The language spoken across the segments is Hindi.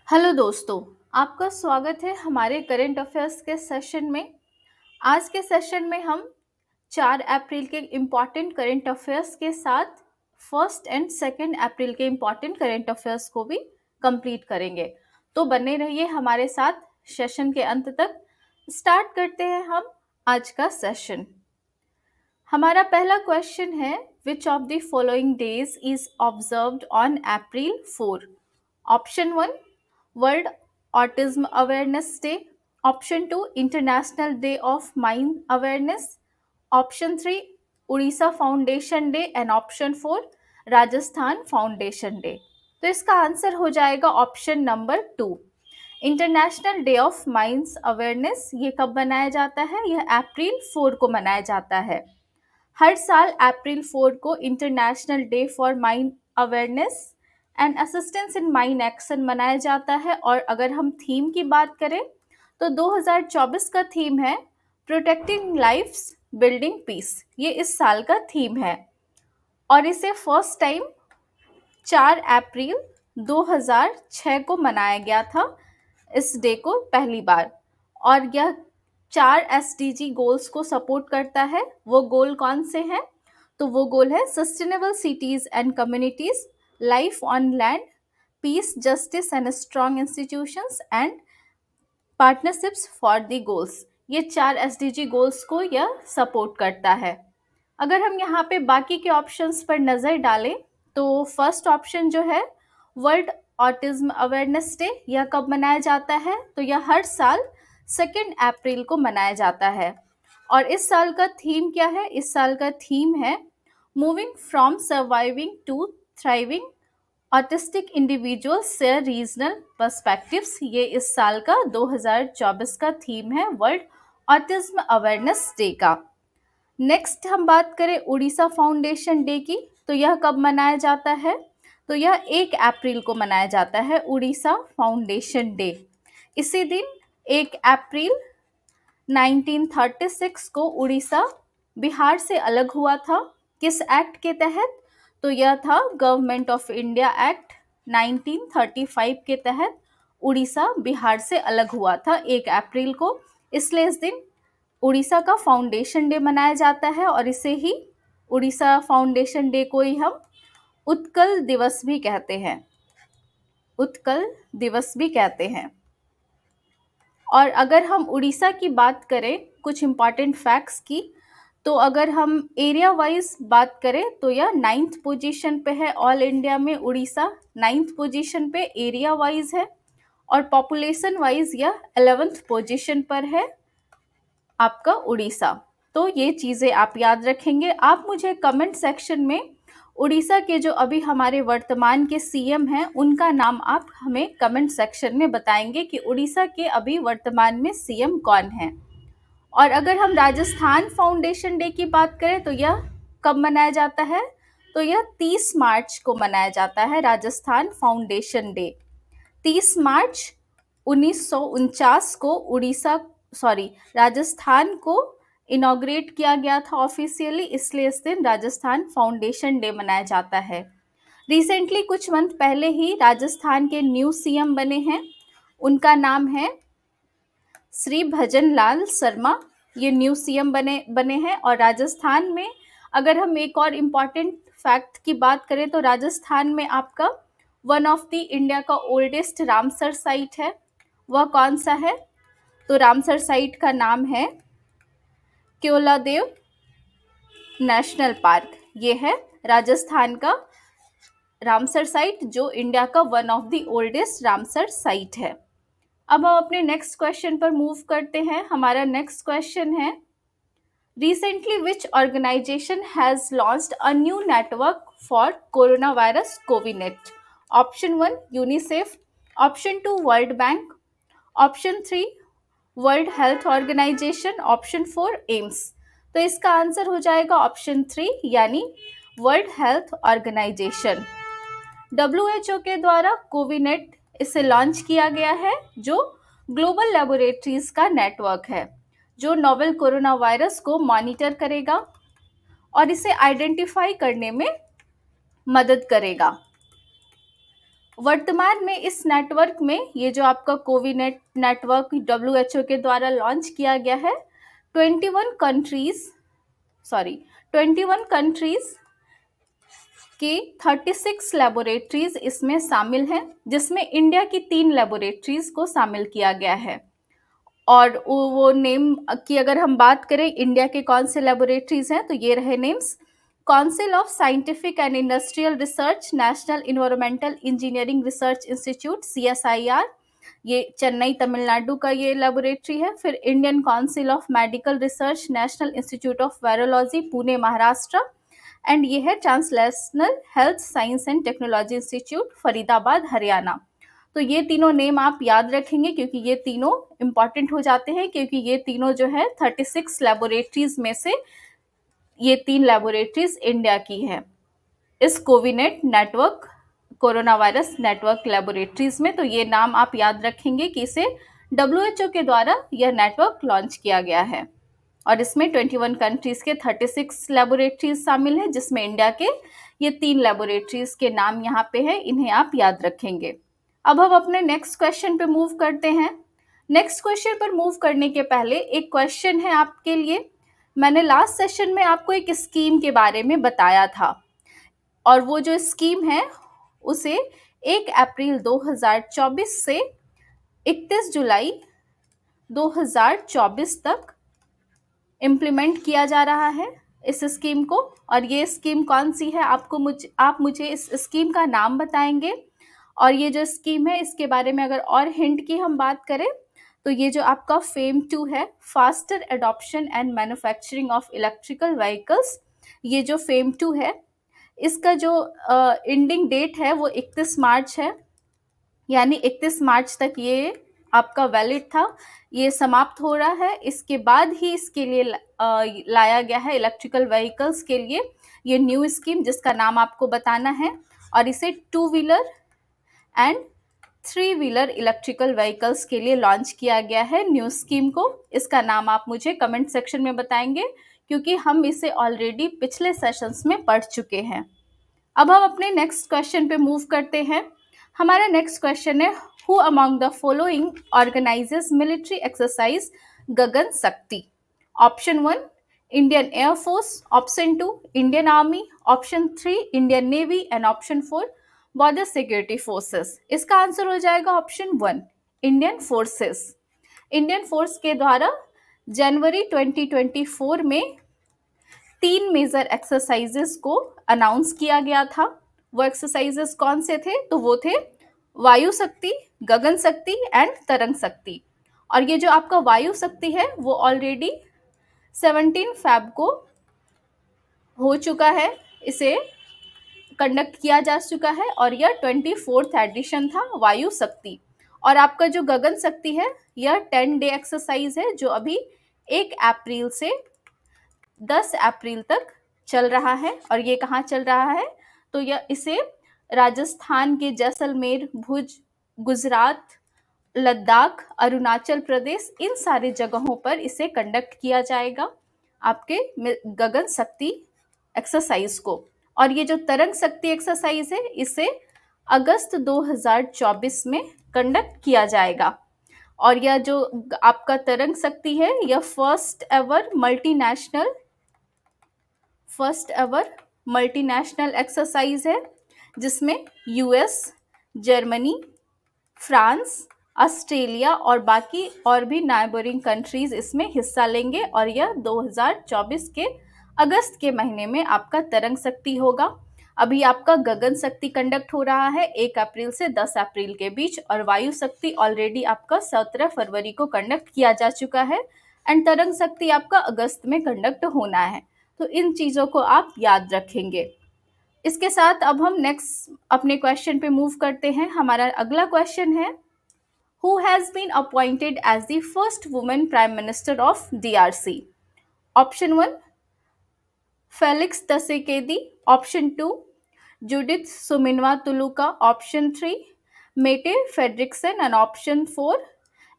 हेलो दोस्तों, आपका स्वागत है हमारे करंट अफेयर्स के सेशन में। आज के सेशन में हम 4 अप्रैल के इम्पॉर्टेंट करंट अफेयर्स के साथ 1 एंड 2 अप्रैल के इम्पॉर्टेंट करंट अफेयर्स को भी कंप्लीट करेंगे। तो बने रहिए हमारे साथ सेशन के अंत तक। स्टार्ट करते हैं हम आज का सेशन। हमारा पहला क्वेश्चन है, which of the following days is observed on April 4? Option 1 world autism awareness day, option 2 international day of mind awareness, option 3 Orissa foundation day and option 4 Rajasthan foundation day. तो इसका आंसर हो जाएगा option number 2, international day of minds awareness. ये कब मनाया जाता है? यह अप्रैल 4 को मनाया जाता है। हर साल अप्रैल 4 को international day for mind awareness and assistance in mind action मनाया जाता है। और अगर हम थीम की बात करें तो 2024 का थीम है प्रोटेक्टिंग लाइफ्स बिल्डिंग पीस। ये इस साल का थीम है और इसे फर्स्ट टाइम 4 अप्रैल 2006 को मनाया गया था, इस डे को पहली बार। और यह 4 SDG गोल्स को सपोर्ट करता है। वो गोल कौन से हैं? तो वो गोल है sustainable cities and communities, life on land, peace, justice and strong institutions and partnerships for the goals. ये 4 SDG गोल्स को यह सपोर्ट करता है। अगर हम यहाँ पे बाकी के ऑप्शंस पर नज़र डालें तो फर्स्ट ऑप्शन जो है वर्ल्ड ऑटिज्म अवेयरनेस डे, यह कब मनाया जाता है? तो यह हर साल 2 अप्रैल को मनाया जाता है। और इस साल का थीम क्या है? इस साल का थीम है moving from surviving to thriving, autistic individuals share regional perspectives. ये इस साल का 2024 का थीम है वर्ल्ड ऑटिज्म अवेयरनेस डे का। नेक्स्ट हम बात करें उड़ीसा फाउंडेशन डे की, तो यह कब मनाया जाता है? तो यह 1 अप्रैल को मनाया जाता है उड़ीसा फाउंडेशन डे। इसी दिन 1 अप्रैल 1936 को उड़ीसा बिहार से अलग हुआ था। किस एक्ट के तहत? तो यह था गवर्नमेंट ऑफ इंडिया एक्ट 1935 के तहत उड़ीसा बिहार से अलग हुआ था 1 अप्रैल को। इसलिए इस दिन उड़ीसा का फाउंडेशन डे मनाया जाता है और इसे ही उड़ीसा फाउंडेशन डे को ही हम उत्कल दिवस भी कहते हैं। उत्कल दिवस भी कहते हैं। और अगर हम उड़ीसा की बात करें कुछ इम्पॉर्टेंट फैक्ट्स की, तो अगर हम एरिया वाइज बात करें तो यह 9th पोजीशन पे है। ऑल इंडिया में उड़ीसा 9th पोजीशन पे एरिया वाइज है और पॉपुलेशन वाइज यह 11th पोजीशन पर है आपका उड़ीसा। तो ये चीज़ें आप याद रखेंगे। आप मुझे कमेंट सेक्शन में उड़ीसा के जो अभी हमारे वर्तमान के CM हैं उनका नाम आप हमें कमेंट सेक्शन में बताएंगे कि उड़ीसा के अभी वर्तमान में CM कौन है। और अगर हम राजस्थान फाउंडेशन डे की बात करें तो यह कब मनाया जाता है? तो यह 30 मार्च को मनाया जाता है राजस्थान फाउंडेशन डे। 30 मार्च 1949 को राजस्थान को इनॉग्रेट किया गया था ऑफिशियली, इसलिए इस दिन राजस्थान फाउंडेशन डे मनाया जाता है। रिसेंटली कुछ मंथ पहले ही राजस्थान के न्यू CM बने हैं, उनका नाम है श्री भजन लाल शर्मा। ये न्यू CM बने हैं। और राजस्थान में अगर हम एक और इम्पॉर्टेंट फैक्ट की बात करें तो राजस्थान में आपका वन ऑफ द इंडिया का ओल्डेस्ट रामसर साइट है। वह कौन सा है? तो रामसर साइट का नाम है केओलादेव नेशनल पार्क। ये है राजस्थान का रामसर साइट जो इंडिया का one of the oldest Ramsar site है। अब हम अपने नेक्स्ट क्वेश्चन पर मूव करते हैं। हमारा नेक्स्ट क्वेश्चन है, recently which organisation has launched a new network for corona virus CoviNet? Option 1 UNICEF, option 2 World Bank, option 3 World Health Organisation, option 4 AIIMS. तो इसका आंसर हो जाएगा ऑप्शन 3 यानी वर्ल्ड हेल्थ ऑर्गेनाइजेशन। WHO के द्वारा कोविनेट इसे लॉन्च किया गया है, जो ग्लोबल लेबोरेटरीज का नेटवर्क है जो नोवेल कोरोना वायरस को मॉनिटर करेगा और इसे आइडेंटिफाई करने में मदद करेगा। वर्तमान में इस नेटवर्क में ये जो आपका कोविनेट नेटवर्क WHO के द्वारा लॉन्च किया गया है, 21 कंट्रीज के 36 लेबोरेटरीज इसमें शामिल हैं, जिसमें इंडिया की 3 लेबोरेटरीज को शामिल किया गया है। और वो नेम की अगर हम बात करें इंडिया के कौन से लेबोरेटरीज हैं, तो ये रहे names: council of scientific and industrial research, national environmental engineering research institute CSIR, ये चेन्नई तमिलनाडु का ये लेबोरेटरी है। फिर Indian council of medical research, national institute of virology, Pune Maharashtra, and ये है translational health science and technology institute, Faridabad Haryana. तो ये तीनों नेम आप याद रखेंगे क्योंकि ये तीनों इंपॉर्टेंट हो जाते हैं, क्योंकि ये तीनों जो है 36 लेबोरेटरीज में से ये 3 लेबोरेटरीज इंडिया की है इस CoviNet network, corona virus network laboratories में। तो ये नाम आप याद रखेंगे कि इसे WHO के द्वारा यह नेटवर्क लॉन्च किया गया है और इसमें 21 कंट्रीज के 36 लेबोरेटरीज शामिल हैं, जिसमें इंडिया के ये 3 लेबोरेटरीज के नाम यहाँ पे है, इन्हें आप याद रखेंगे। अब हम अपने नेक्स्ट क्वेश्चन पे मूव करते हैं। नेक्स्ट क्वेश्चन पर मूव करने के पहले एक क्वेश्चन है आपके लिए। मैंने लास्ट सेशन में आपको एक स्कीम के बारे में बताया था और वो जो स्कीम है उसे 1 अप्रैल 2024 से 31 जुलाई 2024 तक इम्प्लीमेंट किया जा रहा है इस स्कीम को। और ये स्कीम कौन सी है, आप मुझे इस स्कीम का नाम बताएंगे। और ये जो स्कीम है इसके बारे में अगर और हिंट की हम बात करें तो ये जो आपका FAME 2 है, faster adoption and manufacturing of electrical vehicles, ये जो FAME 2 है इसका जो एंडिंग डेट है वो 31 मार्च है, यानी 31 मार्च तक ये आपका वैलिड था, ये समाप्त हो रहा है। इसके बाद ही इसके लिए लाया गया है इलेक्ट्रिकल व्हीकल्स के लिए ये न्यू स्कीम, जिसका नाम आपको बताना है। और इसे 2 wheeler and 3 wheeler electrical vehicles के लिए लॉन्च किया गया है न्यू स्कीम को। इसका नाम आप मुझे कमेंट सेक्शन में बताएंगे क्योंकि हम इसे ऑलरेडी पिछले सेशंस में पढ़ चुके हैं। अब हम अपने नेक्स्ट क्वेश्चन पे मूव करते हैं। हमारा नेक्स्ट क्वेश्चन है, who among the following organises military exercise Gagan Shakti? Option 1 Indian air force, option 2 Indian army, option 3 Indian navy and option 4 border security forces. इसका आंसर हो जाएगा option 1 Indian forces. Indian force के द्वारा जनवरी 2024 में 3 मेजर एक्सरसाइजेस को अनाउंस किया गया था। वो एक्सरसाइजेस कौन से थे, तो वो थे वायु शक्ति, गगन शक्ति एंड तरंग शक्ति। और ये जो आपका वायु शक्ति है वो ऑलरेडी 17 फेब को हो चुका है, इसे कंडक्ट किया जा चुका है और यह 24th एडिशन था वायु शक्ति। और आपका जो गगन शक्ति है यह 10 डे एक्सरसाइज है जो अभी 1 अप्रैल से 10 अप्रैल तक चल रहा है। और ये कहाँ चल रहा है, तो यह इसे राजस्थान के जैसलमेर, भुज, गुजरात, लद्दाख, अरुणाचल प्रदेश, इन सारी जगहों पर इसे कंडक्ट किया जाएगा आपके गगन शक्ति एक्सरसाइज को। और ये जो तरंग शक्ति एक्सरसाइज है इसे अगस्त 2024 में कंडक्ट किया जाएगा। और यह जो आपका तरंग शक्ति है यह फर्स्ट एवर मल्टीनेशनल एक्सरसाइज है जिसमें US, जर्मनी, फ्रांस, ऑस्ट्रेलिया और बाकी और भी नाइबरिंग कंट्रीज इसमें हिस्सा लेंगे। और यह 2024 के अगस्त के महीने में आपका तरंग शक्ति होगा। अभी आपका गगन शक्ति कंडक्ट हो रहा है 1 अप्रैल से 10 अप्रैल के बीच, और वायु शक्ति ऑलरेडी आपका 17 फरवरी को कंडक्ट किया जा चुका है एंड तरंग शक्ति आपका अगस्त में कंडक्ट होना है। तो इन चीज़ों को आप याद रखेंगे। इसके साथ अब हम नेक्स्ट अपने क्वेश्चन पे मूव करते हैं। हमारा अगला क्वेश्चन है, who has been appointed as the first women prime minister of DRC? Option 1 Felix Tshisekedi, option 2 Judith Suminwa Tuluka, option 3 Mette Frederiksen and option 4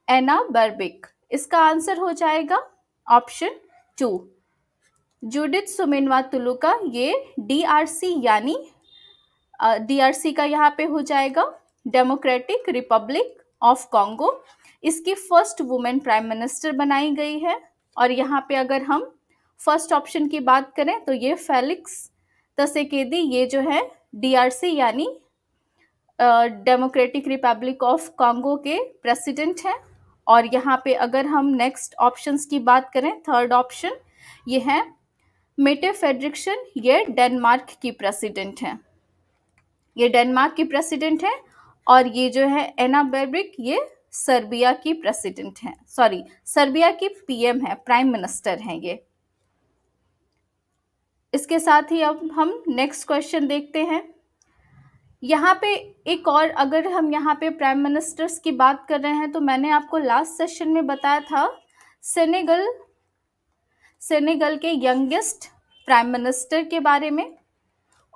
Ana Brnabic. इसका आंसर हो जाएगा ऑप्शन 2 जूडिथ सुमिनवा तुलुका। ये DRC यानी DRC का यहाँ पे हो जाएगा डेमोक्रेटिक रिपब्लिक ऑफ कॉन्गो, इसकी फर्स्ट वुमेन प्राइम मिनिस्टर बनाई गई है। और यहाँ पे अगर हम फर्स्ट ऑप्शन की बात करें तो ये फेलिक्स त्सेकेदी, ये जो है DRC यानी डेमोक्रेटिक रिपब्लिक ऑफ कॉन्गो के प्रेसिडेंट हैं। और यहाँ पे अगर हम नेक्स्ट ऑप्शंस की बात करें, थर्ड ऑप्शन ये है मेटे फ्रेडरिक्सन, ये डेनमार्क की प्रेसिडेंट हैं, ये डेनमार्क की प्रेसिडेंट है। और ये जो है एना बेर्बिक, ये सर्बिया की प्रेसिडेंट हैं, सॉरी सर्बिया की PM है, प्राइम मिनिस्टर हैं ये। इसके साथ ही अब हम नेक्स्ट क्वेश्चन देखते हैं। यहाँ पे एक और, अगर हम यहाँ पे प्राइम मिनिस्टर्स की बात कर रहे हैं तो मैंने आपको लास्ट सेशन में बताया था सेनेगल के यंगेस्ट प्राइम मिनिस्टर के बारे में,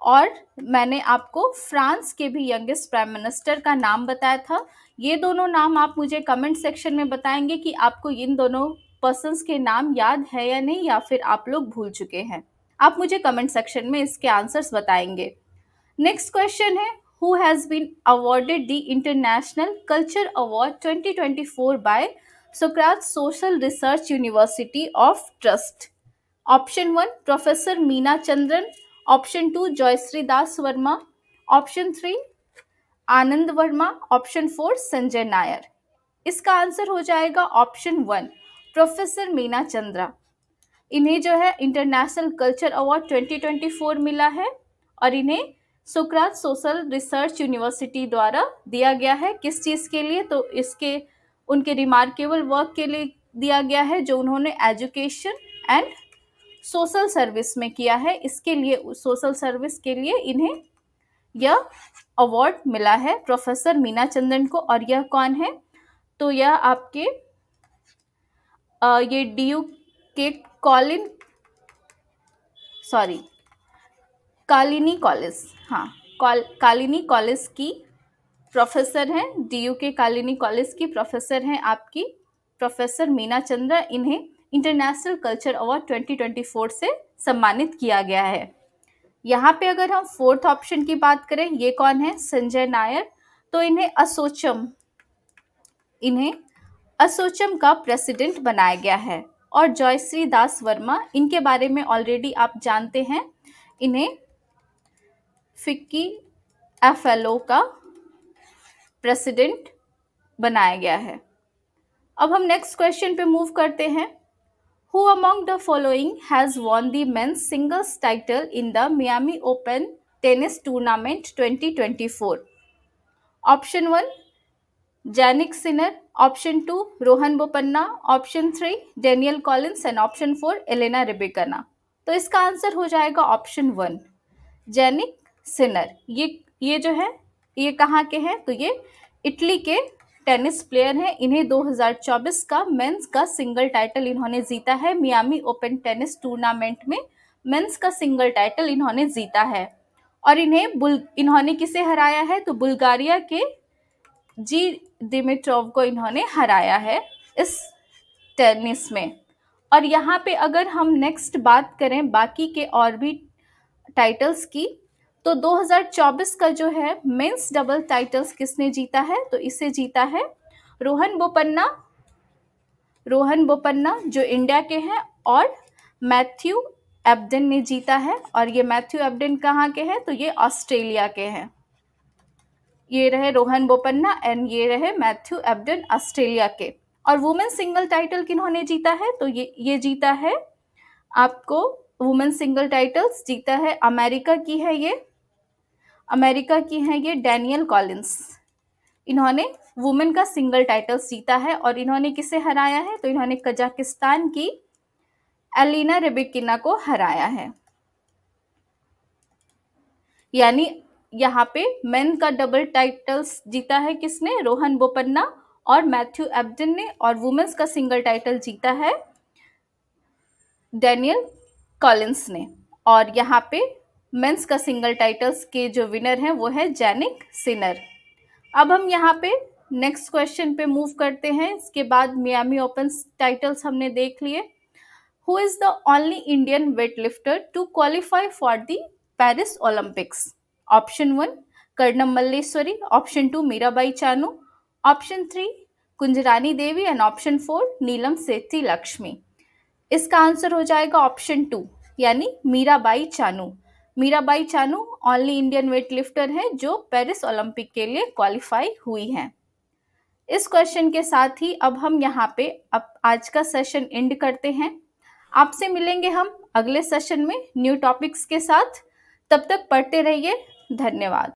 और मैंने आपको फ्रांस के भी यंगेस्ट प्राइम मिनिस्टर का नाम बताया था। ये दोनों नाम आप मुझे कमेंट सेक्शन में बताएंगे कि आपको इन दोनों पर्सन्स के नाम याद है या नहीं, या फिर आप लोग भूल चुके हैं। आप मुझे कमेंट सेक्शन में इसके आंसर्स बताएंगे। नेक्स्ट क्वेश्चन है, who has been awarded the international culture award 2024 by Socrates social research university of trust? Option 1 professor Meena Chandran, option 2 Jayashree Das Verma, option 3 Anand Verma, option 4 Sanjay Nair. इसका आंसर हो जाएगा ऑप्शन 1 प्रोफेसर मीना चंद्रा। इन्हें जो है इंटरनेशनल कल्चर अवार्ड 2024 मिला है, और इन्हें सोक्राट्स सोशल रिसर्च यूनिवर्सिटी द्वारा दिया गया है। किस चीज़ के लिए? तो इसके उनके रिमार्केबल वर्क के लिए दिया गया है, जो उन्होंने एजुकेशन एंड सोशल सर्विस में किया है। इसके लिए, सोशल सर्विस के लिए इन्हें यह अवार्ड मिला है प्रोफेसर मीना चंद्रन को। और यह कौन है? तो यह आपके ये DU के कालिनी कॉलेज, हाँ कालिनी कॉलेज की प्रोफेसर हैं, DU के कालिनी कॉलेज की प्रोफेसर हैं आपकी प्रोफेसर मीना चंद्रा। इन्हें इंटरनेशनल कल्चर अवार्ड 2024 से सम्मानित किया गया है। यहाँ पे अगर हम फोर्थ ऑप्शन की बात करें, ये कौन है? संजय नायर। तो इन्हें असोचम का प्रेसिडेंट बनाया गया है। और जयश्री दास वर्मा, इनके बारे में ऑलरेडी आप जानते हैं, इन्हें फिक्की FLO का प्रेसिडेंट बनाया गया है। अब हम नेक्स्ट क्वेश्चन पे मूव करते हैं। Who among the following has won the men's singles title in the Miami Open Tennis Tournament 2024? Option 1 Jannik Sinner, Option 2 Rohan Bopanna, Option 3 Daniel Collins and Option 4 Elena Rybakina. तो इसका आंसर हो जाएगा ऑप्शन 1 जैनिक सिनर। ये जो है ये कहाँ के हैं? तो ये इटली के टेनिस प्लेयर हैं। इन्हें 2024 का मेंस का सिंगल टाइटल इन्होंने जीता है। मियामी ओपन टेनिस टूर्नामेंट में मेंस का सिंगल टाइटल इन्होंने जीता है। और इन्होंने किसे हराया है? तो बुल्गारिया के जी दिमिट्रोव को इन्होंने हराया है इस टेनिस में। और यहाँ पे अगर हम नेक्स्ट बात करें बाकी के और भी टाइटल्स की, तो 2024 का जो है मेंस डबल टाइटल्स किसने जीता है? तो इसे जीता है रोहन बोपन्ना जो इंडिया के हैं, और मैथ्यू एब्डन ने जीता है। और ये मैथ्यू एब्डन कहाँ के हैं? तो ये ऑस्ट्रेलिया के हैं। ये रहे रोहन बोपन्ना एंड ये रहे मैथ्यू एब्डन ऑस्ट्रेलिया के। और वुमेन सिंगल टाइटल किन्होंने जीता है? तो ये जीता है आपको वुमेन सिंगल टाइटल्स जीता है अमेरिका की है ये डेनियल कॉलिंस। इन्होंने वुमेन का सिंगल टाइटल्स जीता है। और इन्होंने किसे हराया है? तो इन्होंने कजाकिस्तान की एलिना रेबिकिना को हराया है। यानी यहाँ पे मेन का डबल टाइटल्स जीता है किसने? रोहन बोपन्ना और मैथ्यू एब्डन ने। और वुमेन्स का सिंगल टाइटल जीता है डेनियल कॉलिंस ने। और यहाँ पे मेंस का सिंगल टाइटल्स के जो विनर हैं वो है जैनिक सिनर। अब हम यहाँ पे नेक्स्ट क्वेश्चन पे मूव करते हैं। इसके बाद मियामी ओपन टाइटल्स हमने देख लिए। Who is the only Indian weightlifter to qualify for the Paris Olympics? Option 1 Karnam Malleswari, option 2 Mirabai Chanu, option 3 Kunjarani Devi and option 4 Neelam Sethi Lakshmi. इसका आंसर हो जाएगा ऑप्शन 2 यानी Mirabai Chanu. Mirabai Chanu only Indian weightlifter है जो पेरिस ओलंपिक के लिए क्वालिफाई हुई हैं। इस क्वेश्चन के साथ ही अब हम यहाँ पे आज का सेशन एंड करते हैं। आपसे मिलेंगे हम अगले सेशन में न्यू टॉपिक्स के साथ। तब तक पढ़ते रहिए। धन्यवाद।